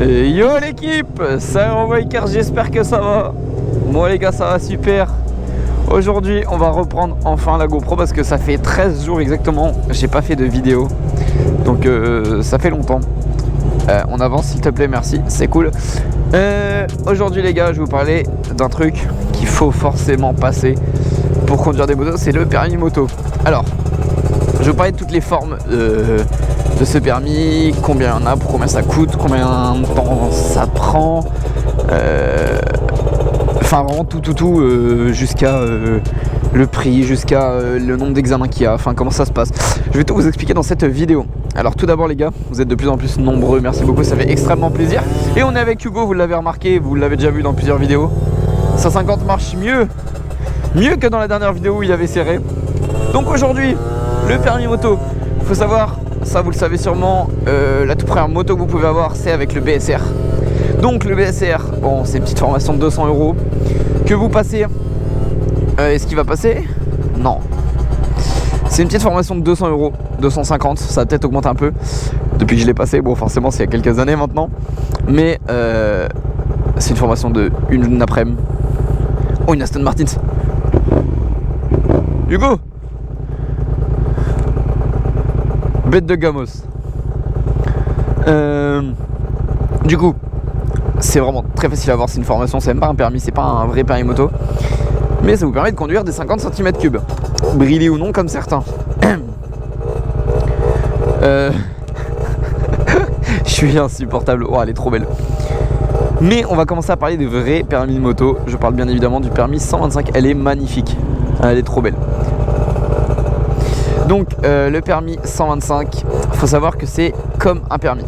Et yo l'équipe, c'est Roboiker, j'espère que ça va. Moi les gars, ça va super. Aujourd'hui on va reprendre enfin la GoPro parce que ça fait 13 jours exactement, j'ai pas fait de vidéo. Donc ça fait longtemps. On avance s'il te plaît, merci, c'est cool. Aujourd'hui les gars, je vais vous parler d'un truc qu'il faut forcément passer pour conduire des motos, c'est le permis moto. Alors, je vais vous parler de toutes les formes de ce permis, combien il y en a, pour combien ça coûte, combien de temps ça prend, enfin vraiment tout, jusqu'à le prix, jusqu'à le nombre d'examens qu'il y a, enfin comment ça se passe. Je vais tout vous expliquer dans cette vidéo. Alors tout d'abord les gars, vous êtes de plus en plus nombreux, merci beaucoup, ça fait extrêmement plaisir. Et on est avec Hugo, vous l'avez remarqué, vous l'avez déjà vu dans plusieurs vidéos. 150 marche mieux que dans la dernière vidéo où il avait serré. Donc aujourd'hui, le permis moto, il faut savoir, ça vous le savez sûrement, la toute première moto que vous pouvez avoir, c'est avec le BSR. Donc le BSR, bon, c'est une petite formation de 200 € que vous passez. Est-ce qu'il va passer? Non. C'est une petite formation de 200 €, 250, ça a peut-être augmenté un peu depuis que je l'ai passé. Bon, forcément, c'est il y a quelques années maintenant. Mais c'est une formation de une après-midi. Oh, une Aston Martin. Hugo! Bête de gamos. Du coup, c'est vraiment très facile à avoir. C'est une formation, c'est même pas un permis, c'est pas un vrai permis moto. Mais ça vous permet de conduire des 50 cm3. Brillés ou non, comme certains. Je suis insupportable. Oh, elle est trop belle. Mais on va commencer à parler des vrais permis de moto. Je parle bien évidemment du permis 125. Elle est magnifique. Elle est trop belle. Donc le permis 125, faut savoir que c'est comme un permis.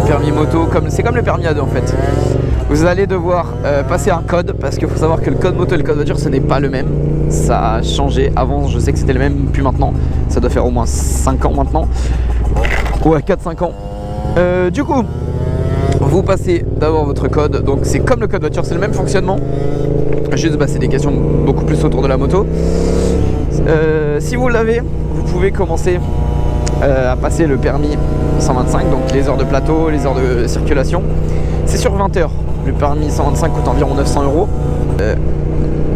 Permis moto, c'est comme le permis A2 en fait. Vous allez devoir passer un code parce qu'il faut savoir que le code moto et le code voiture ce n'est pas le même. Ça a changé. Avant je sais que c'était le même, puis maintenant ça doit faire au moins 5 ans maintenant. Ouais, 4-5 ans. Du coup, vous passez d'abord votre code. Donc c'est comme le code voiture, c'est le même fonctionnement. Juste c'est des questions beaucoup plus autour de la moto. Si vous l'avez, vous pouvez commencer à passer le permis 125, donc les heures de plateau, les heures de circulation. C'est sur 20 heures. Le permis 125 coûte environ 900 €.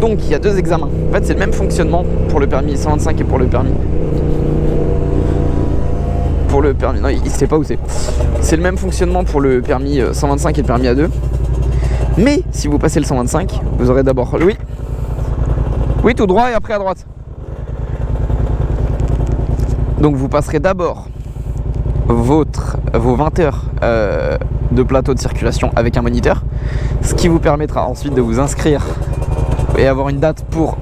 Donc il y a deux examens. En fait, c'est le même fonctionnement pour le permis 125 et pour le permis. Non, il sait pas où c'est. C'est le même fonctionnement pour le permis 125 et le permis A2. Mais si vous passez le 125, vous aurez d'abord oui, tout droit et après à droite. Donc vous passerez d'abord vos 20 heures de plateau de circulation avec un moniteur, ce qui vous permettra ensuite de vous inscrire et avoir une date pour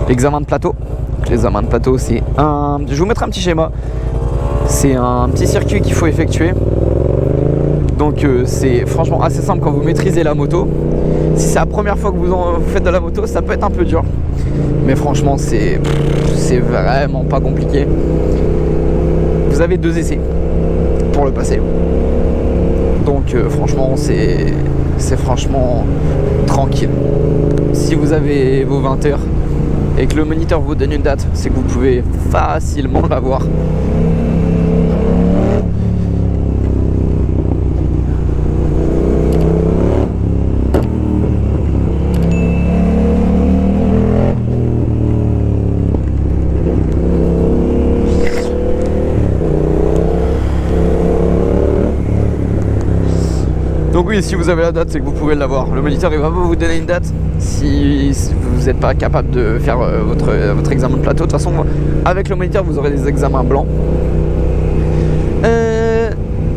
l'examen de plateau. Donc, l'examen de plateau, c'est je vous mettrai un petit schéma. C'est un petit circuit qu'il faut effectuer. Donc c'est franchement assez simple quand vous maîtrisez la moto. Si c'est la première fois que vous faites de la moto, ça peut être un peu dur. Mais franchement, c'est vraiment pas compliqué. Vous avez 2 essais pour le passer. Donc franchement, c'est franchement tranquille. Si vous avez vos 20 heures et que le moniteur vous donne une date, c'est que vous pouvez facilement l'avoir. Donc oui, si vous avez la date, c'est que vous pouvez l'avoir. Le moniteur il va vous donner une date si vous n'êtes pas capable de faire votre examen de plateau. De toute façon, avec le moniteur, vous aurez des examens blancs.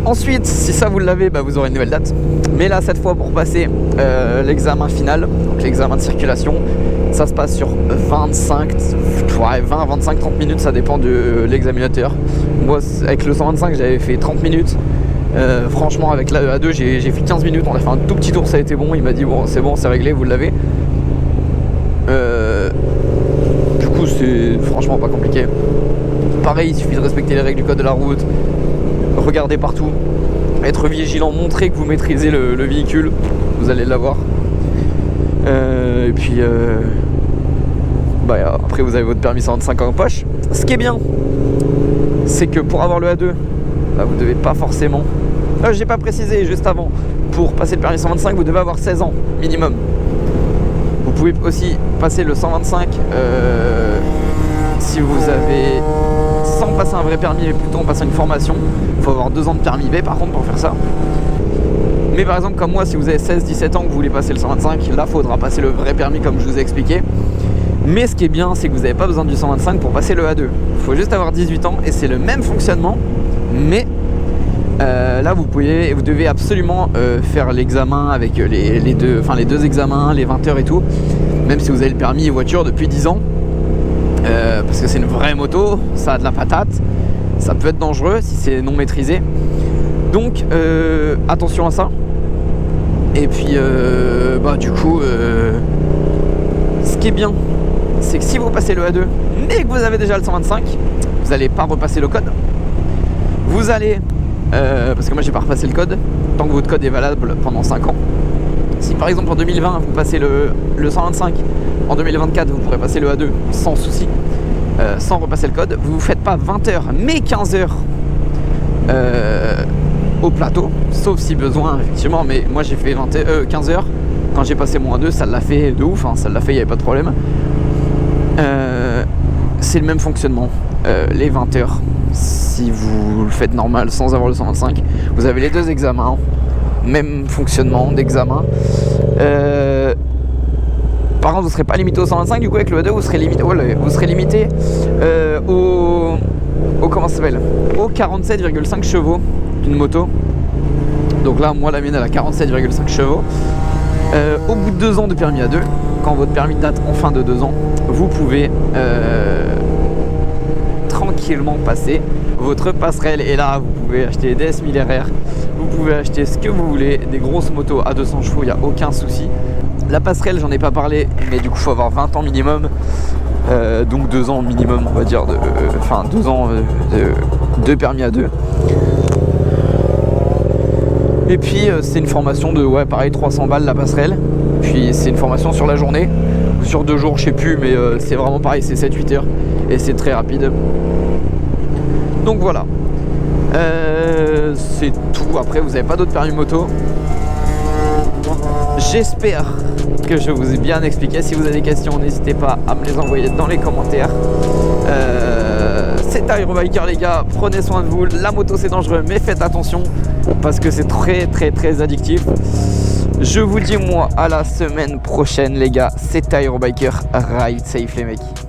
Ensuite, si ça vous l'avez, vous aurez une nouvelle date. Mais là, cette fois, pour passer l'examen final, donc l'examen de circulation, ça se passe sur 20 à 25, 30 minutes, ça dépend de l'examinateur. Moi, avec le 125, j'avais fait 30 minutes. Franchement, avec la A2, j'ai fait 15 minutes. On a fait un tout petit tour, ça a été bon. Il m'a dit bon, c'est réglé, vous l'avez. Du coup, c'est franchement pas compliqué. Pareil, il suffit de respecter les règles du code de la route, regarder partout, être vigilant, montrer que vous maîtrisez le véhicule, vous allez l'avoir. Et puis après, vous avez votre permis 125 en poche. Ce qui est bien, c'est que pour avoir le A2, bah, vous devez pas forcément... j'ai pas précisé juste avant, pour passer le permis 125 vous devez avoir 16 ans minimum. Vous pouvez aussi passer le 125 si vous avez, sans passer un vrai permis mais plutôt en passant une formation. Il faut avoir 2 ans de permis B par contre pour faire ça. Mais par exemple comme moi, si vous avez 16-17 ans que vous voulez passer le 125, là faudra passer le vrai permis comme je vous ai expliqué. Mais ce qui est bien, c'est que vous n'avez pas besoin du 125 pour passer le A2. Il faut juste avoir 18 ans et c'est le même fonctionnement. Mais là vous devez absolument faire l'examen avec les deux examens, les 20 heures et tout. Même si vous avez le permis voiture depuis 10 ans. Parce que c'est une vraie moto, ça a de la patate. Ça peut être dangereux si c'est non maîtrisé. Donc attention à ça. Et puis du coup ce qui est bien, c'est que si vous passez le A2 mais que vous avez déjà le 125, vous n'allez pas repasser le code. Vous allez parce que moi j'ai pas repassé le code tant que votre code est valable pendant 5 ans. Si par exemple en 2020 vous passez le 125, en 2024 vous pourrez passer le A2 sans souci, sans repasser le code. Vous ne faites pas 20 heures mais 15 heures au plateau, sauf si besoin effectivement, mais moi j'ai fait 15 heures quand j'ai passé mon A2, ça l'a fait de ouf, hein, ça l'a fait, il n'y avait pas de problème. C'est le même fonctionnement, les 20 heures si vous le faites normal sans avoir le 125, vous avez les 2 examens, même fonctionnement d'examen. Par contre vous ne serez pas limité au 125, du coup avec le A2 vous serez limité au comment ça s'appelle, au 47,5 chevaux d'une moto. Donc là moi la mienne elle a 47,5 chevaux. Au bout de 2 ans de permis A2, quand votre permis date enfin de 2 ans, vous pouvez tranquillement passer votre passerelle. Et là vous pouvez acheter des DS1000 RR, vous pouvez acheter ce que vous voulez, des grosses motos à 200 chevaux, il n'y a aucun souci. La passerelle j'en ai pas parlé, mais du coup il faut avoir 20 ans minimum. Donc 2 ans minimum on va dire, 2 ans de permis A2. Et puis c'est une formation de pareil 300 balles la passerelle. Puis c'est une formation sur la journée, ou sur 2 jours je sais plus, mais c'est vraiment pareil, c'est 7-8 heures et c'est très rapide. Donc voilà, c'est tout. Après vous n'avez pas d'autres permis moto. J'espère que je vous ai bien expliqué. Si vous avez des questions, n'hésitez pas à me les envoyer dans les commentaires. C'est Aerobiker les gars, prenez soin de vous. La moto c'est dangereux mais faites attention parce que c'est très très très addictif. Je vous dis moi à la semaine prochaine les gars. C'est Aerobiker, ride safe les mecs.